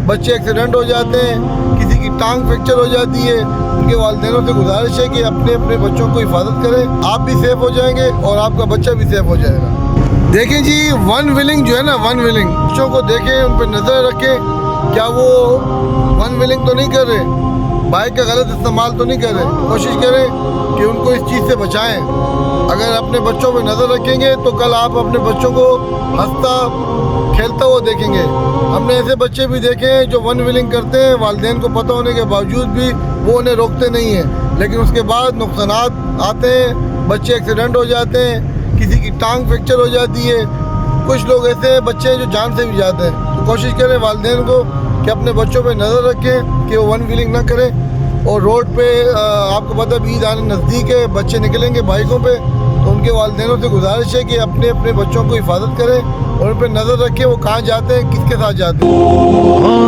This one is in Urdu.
بچے ایکسیڈنٹ ہو جاتے ہیں, کسی کی ٹانگ فریکچر ہو جاتی ہے. ان کے والدینوں سے گزارش ہے کہ اپنے بچوں کو حفاظت کریں, آپ بھی سیف ہو جائیں گے اور آپ کا بچہ بھی سیف ہو جائے گا. دیکھیں جی, ون ویلنگ جو ہے نا, ون ویلنگ بچوں کو دیکھیں, ان پہ نظر رکھیں, کیا وہ ون ویلنگ تو نہیں کر رہے, بائک کا غلط استعمال تو نہیں کر رہے. کوشش کریں کہ ان کو اس چیز سے بچائیں. اگر اپنے بچوں پہ نظر رکھیں گے تو کل آپ اپنے بچوں کو ہنستا کھیلتا ہوا دیکھیں گے. ہم نے ایسے بچے بھی دیکھے ہیں جو ون ویلنگ کرتے ہیں, والدین کو پتہ ہونے کے باوجود بھی وہ انہیں روکتے نہیں ہیں, لیکن اس کے بعد نقصانات آتے ہیں, بچے ایکسیڈنٹ ہو جاتے ہیں, کسی کی ٹانگ فریکچر ہو جاتی ہے. کچھ لوگ ایسے بچے ہیں جو جان سے بھی جاتے ہیں. تو کوشش کریں والدین کو کہ اپنے بچوں پہ نظر رکھیں کہ وہ ون ویلنگ نہ کریں. اور روڈ پہ آپ کو پتہ ہے عید آنے نزدیک ہے, بچے نکلیں گے بائکوں پہ, تو ان کے والدینوں سے گزارش ہے کہ اپنے بچوں کو حفاظت کریں اور ان پہ نظر رکھیں وہ کہاں جاتے ہیں, کس کے ساتھ جاتے ہیں.